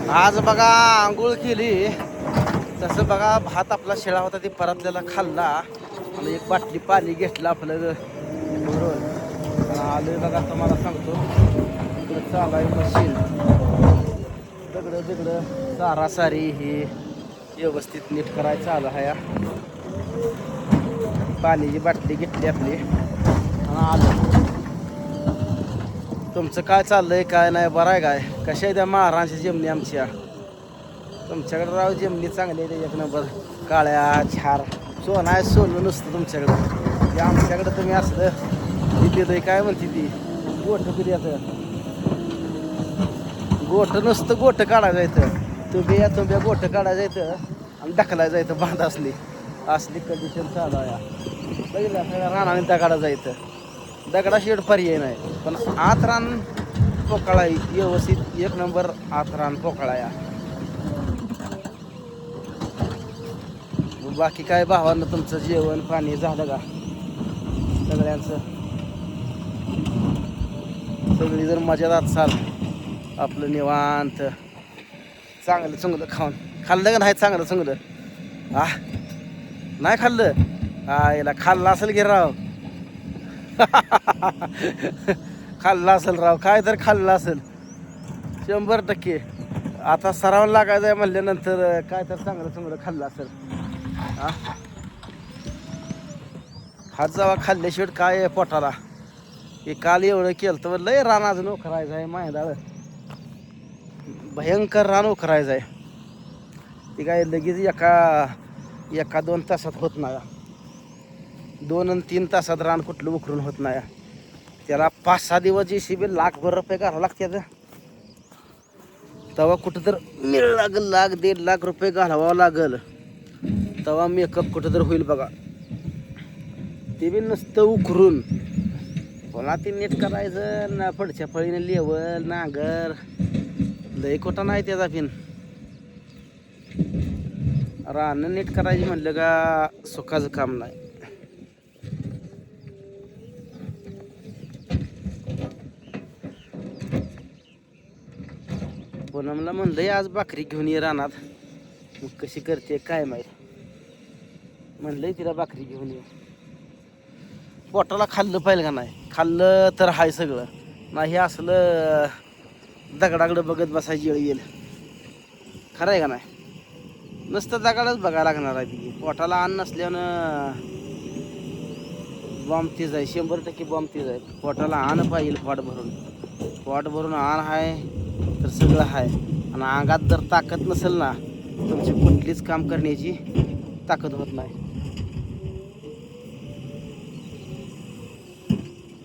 आज बघा आंघोळ केली, तसं बघा भात आपला शिळा होता ते परतलेला खाल्ला आणि एक बाटली पाणी घेतलं आपलं भरून आलोय बघा. तुम्हाला सांगतो इकडं चालाय मशीन, दगडं सारासारी ही व्यवस्थित नीट करायचं आलं ह्या. पाण्याची बाटली घेतली आपली आणि आलो. तुमचं काय चाललंय काय नाही, बरं आहे काय? कशा आहे त्या महाराष्ट्राची जेमणी आमच्या? तुमच्याकडे राव जेमणी चांगली आहे, एक नंबर काळ्या छार सोनं आहे, सोनं नसतं तुमच्याकडं. ते आमच्याकडं तुम्ही असलं दिलंय काय म्हणते ती गोठं कधी येतं, गोठं नसतं, गोठं काढायचं येतं. तुम्ही गोठं काढायचं येतं आणि ढकलायचं येतं. बांध असली कंडिशन चालू आहे. बघितलं सगळ्या रानाने दगडा जायचं, दगडा शेड पर्याय नाही. पण आत रान पोकळा व्यवस्थित एक नंबर आत रान पोकळा या. बाकी काय भावांना तुमचं जेवण पाणी झालं का सगळ्यांचं? सगळी जर मजेदार चाल आपलं निवांत चांगलं चुंगलं खाऊन. खाल्लं का नाही चांगलं चुंगलं? नाही खाल्लं याला खाल्लं असेल की राव. खाल्लं असेल राव, काय तर खाल्लं असेल 100%. आता सराव लागायचं आहे म्हणल्यानंतर काय तर चांगलं चांगलं खाल्लं असेल. हात जावा खाल्ल्याशिवाय काय आहे पोटाला? हे काल एवढं केलं तर लय रान अजून उखरायचं आहे माहिती, भयंकर रान उखरायचं आहे. ते काय लगेच एका 2 तासात होत नाही. 2 आणि 3 तासात रान कुठलं उकरून होत नाही. त्याला 5-6 दिवस JCB लाखभर रुपये घालावं लागतात. तेव्हा कुठं तर मिळ लागल, 1.5 लाख रुपये घालावं लागल, तेव्हा मेकअप कुठं तर होईल बघा. ते बी नुसतं उकरून पुन्हा ती नीट करायचं ना, पुढच्या फळीने लेवल नांगर लय कोटा नाही त्याचा पिन. रानं नीट करायची म्हणलं का सुखाचं काम नाही. पूनमला म्हणलंय आज भाकरी घेऊन ये रानात, मग कशी करते काय माहीत. म्हणलंय तिला भाकरी घेऊन ये. पोटाला खाल्लं पाहिजे का नाही? खाल्लं तर हाय सगळं, नाही असलं दगडाकडं बघत बसायची वेळ येईल. खरं आहे का नाही? नुसतं दगडच बघायला लागणार आहे. ती पोटाला अन्न नसल्यानं बॉम्ब तीच आहे, 100% बॉम्ब तीच आहे. पोटाला अन्न पाहिजे, पोट भरून अन्न आहे तर सगळं आहे. आणि अंगात जर ताकद नसेल ना, तुमची कुठलीच काम करण्याची ताकद होत नाही.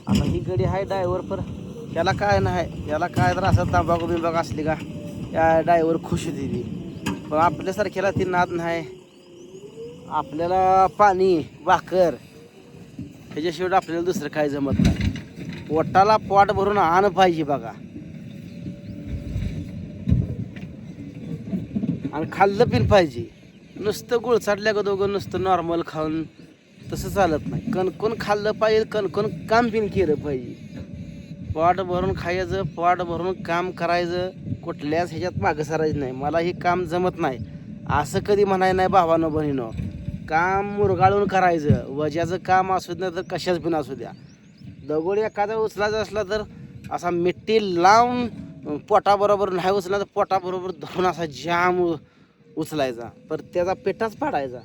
आता ही गडी आहे ड्रायव्हर पर, त्याला काय नाही, याला काय तर असं तंबाखू बिंबाखू असली का या ड्रायव्हर खुश होती ती. पण आपल्यासारख्याला ती नाद नाही. आपल्याला पाणी भाकर ह्याच्याशिवाय आपल्याला दुसरं काय जमत नाही. पोटाला पोट भरून अन्न पाहिजे बघा, आणि खाल्लं पिन पाहिजे. नुसतं गुळचाटल्या का दोघं नुसतं नॉर्मल खाऊन तसं चालत नाही. कणकण खाल्लं पाहिजे, कणकण काम पिन केलं पाहिजे. पोट भरून खायचं, पोट भरून काम करायचं, कुठल्याच ह्याच्यात मागं सरायचं नाही. मला हे काम जमत नाही असं कधी म्हणाय नाही भावानो बहिणीनो. काम मुरगाळून करायचं, वजाचं काम असू द्या तर कशाच पण असू द्या. दगड एखादा उचलायचा असला तर असा मिट्टी लावून पोटाबरोबर नाही उचला तर पोटाबरोबर धरून असा जाम उचलायचा, पर त्याचा पेटाच पाडायचा.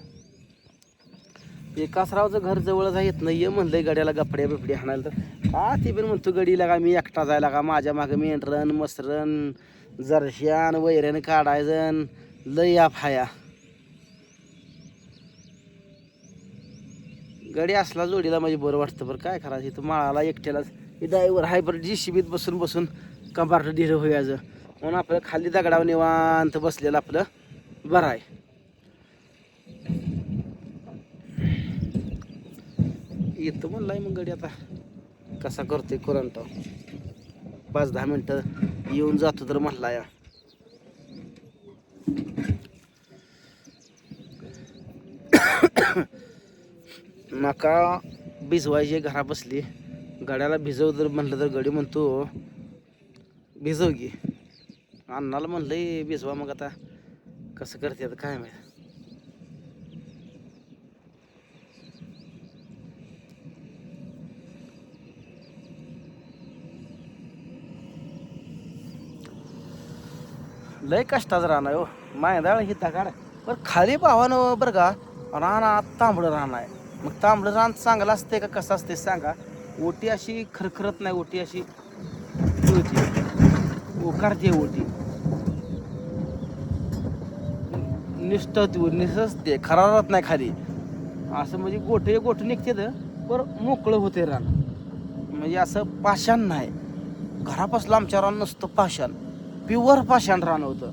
विकासरावचं घर जवळच येत नाही ये म्हणलंय गड्याला गपड्या बिपड्या हाणायला, तर का ती पण म्हणतो गडीला का मी एकटा जायला का, माझ्या मागं मेंढरण मसरण जरश्यान वैऱ्यानं काढायचं लय या फाया. गडी असला जोडीला म्हणजे बरं वाटतं. बरं काय करायचं, इथं माळाला एकट्यालाच ड्रायव्हर हाय बरं, JCBत बसून बसून कंपार्ट ढिरं व्हायचं म्हणून आपलं खाली दगडावर निवांत बसलेलं आपलं बरं आहे. येतो म्हणलाय मग गडी, आता कसा करतोय करंट. 5-10 मिनटं येऊन जातो तर म्हणला या. नका भिजवायची घरा बसली, गाड्याला भिजव जर म्हटलं तर गडी म्हणतो भिजव की. अण्णाला म्हणलंय भिजवा, मग आता कसं करते आता काय माहिती. लय कष्टाचं राहणार हो मायदाळ ही दगाड. बरं खाली भावानं बरं का रानात तांबडं रान आहे. मग तांबडं रान चांगलं असते का कसं असते सांगा. ओटी अशी खरखरत नाही, ओटी अशी ओकारते ओटी निसते खरारत नाही खाली असं. म्हणजे गोठे गोठे निघते तर बरं मोकळं होते रान. म्हणजे असं पाषाण नाही. घरापासलं आमच्या रान नसतं पाषाण, प्युअर पाषाण रान होतं.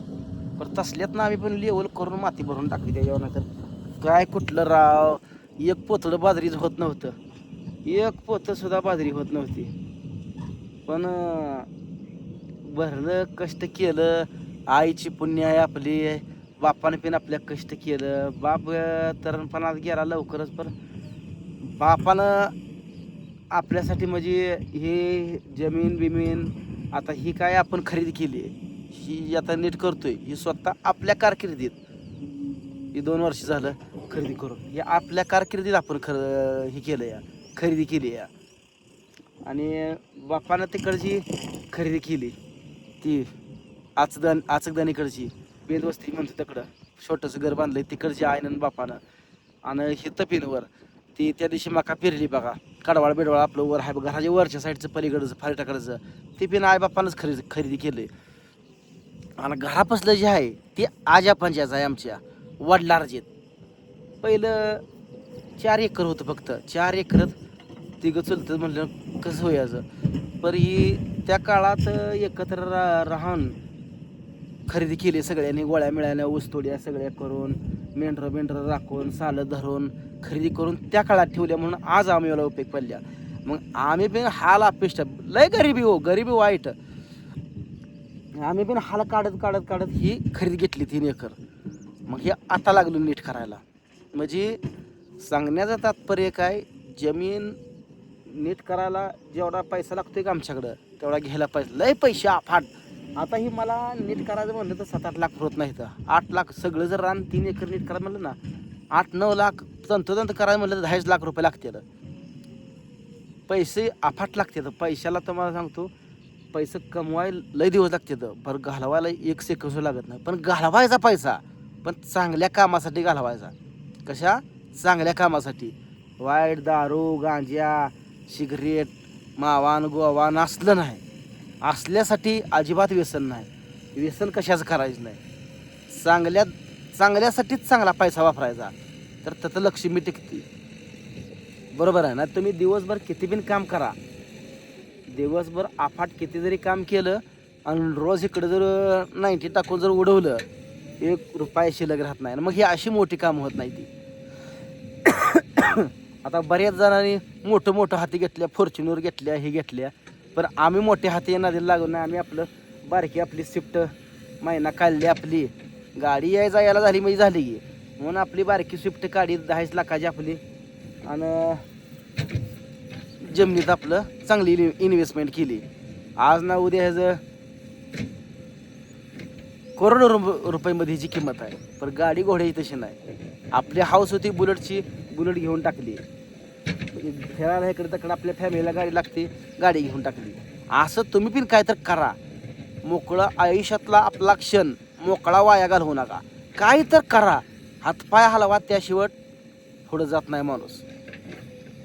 पण तसल्यात ना आम्ही पण लेवल करून माती भरून टाकली त्याच्यावर. नाही तर काय कुठलं राव, एक पोतळं बाजरीच होत नव्हतं, एक पोतं सुद्धा बाजरी होत नव्हती. पण भरलं कष्ट केलं. आईची पुण्य आहे आपली, बापाने पण आपल्या कष्ट केलं. बाप तरणपणात गेला लवकरच, पण बापानं आपल्यासाठी म्हणजे हे जमीन बिमीन आता ही काय आपण खरेदी केली, ही आता नीट करतोय, ही स्वतः आपल्या कारकिर्दीत. ही 2 वर्ष झालं खरेदी करून, हे आपल्या कारकिर्दीत आपण हे केलं या, खरेदी केली या. आणि बापानं तिकडची खरेदी केली ती आचकदानीकडची बेलवस्ती म्हणतो तिकडं छोटंसं घर बांधलंय तिकडची आईनं बापानं. आणि हिथं पिनवर ती त्या दिवशी मका पेरली बघा, कडवाळ बिडवाळ आपलं वर आहे घराच्या वरच्या साईडचं पलीकडचं फारटाकडचं, ते पिन आई बापानंच खरेदी केलंय. आणि घरापासलं जे आहे ते आजा पंजाचं आहे आमच्या वडलारजेत. पहिलं 4 एकर होतं फक्त, 4 एकरात तिघं चुलतं म्हणलं कसं व्हायचं. पर ही त्या काळात एकत्र राहून खरेदी केली सगळ्यांनी, गोळ्या मिळाल्या ऊसतोड्या सगळ्या करून, मेंढरं राखून सालं धरून खरेदी करून त्या काळात ठेवल्या. म्हणून आज आम्ही याला उपयोग पडल्या. मग आम्ही पण हाल अपेष्ट लय गरिबी वाईट. आम्ही पण हाल काढत ही खरेदी घेतली 3 एकर. मग हे आता लागलो नीट करायला. म्हणजे सांगण्याचं तात्पर्य काय, जमीन नीट करायला जेवढा पैसा लागतोय का आमच्याकडं तेवढा घ्यायला पाहिजे. लय पैसे अफाट. आता ही मला नीट करायचं म्हणलं तर 7-8 लाख होत नाही तर 8 लाख. सगळं जर रान 3 एकर नीट करायला म्हणलं ना 8-9 लाख. तंतोतंत करायला म्हणलं तर 2.5 लाख रुपये लागतात. पैसे अफाट लागतात. पैशाला तर मला सांगतो, पैसे कमवायला लय दिवस लागतात, बरं घालवायला 1 सेकंद लागत नाही. पण घालवायचा पैसा पण चांगल्या कामासाठी घालवायचा. कशा चांगल्या कामासाठी. वाईट दारू गांजा सिगरेट मावान गोवान असलं नाही. असल्यासाठी अजिबात व्यसन नाही. व्यसन कशाचं करायचं नाही. चांगल्यासाठीच चांगला पैसा वापरायचा, तर त्याचं लक्ष्मी टिकते. बरोबर आहे ना. तुम्ही दिवसभर किती बिन काम करा, दिवसभर अफाट किती जरी काम केलं आणि रोज इकडं जर 90 टाकून जर उडवलं 1 रुपया शिल्लक राहत नाही. मग ही अशी मोठी कामं होत नाही ती. आता बऱ्याच जणांनी मोठं हाती घेतल्या, फॉर्च्युनर घेतल्या, हे घेतल्या. पण आम्ही मोठे हाती नदीला लागून नाही. आम्ही आपलं बारकी आपली स्विफ्ट महिना काढली, आपली गाडी यायला झाली म्हणजे झाली की, म्हणून आपली बारकी स्विफ्ट काढली 10 लाखाची आपली. आणि जमिनीत आपलं चांगली इन्व्हेस्टमेंट केली. आज ना उद्या ह्याचं करोडो रुपयामध्ये ह्याची किंमत आहे. पण गाडी घोड्याची तशी नाही. आपली हाऊस होती बुलेटची, बुलेट घेऊन टाकली. फिरायला इकडे तिकडे आपल्या फॅमिलीला गाडी लागते, गाडी घेऊन टाकली. असं तुम्ही पण काय तर करा. मोकळं आयुष्यातला आपला क्षण मोकळा वाया घालवू नका. काय तर करा, हातपाय हलवा, त्याशिवाय पुढं जात नाही माणूस.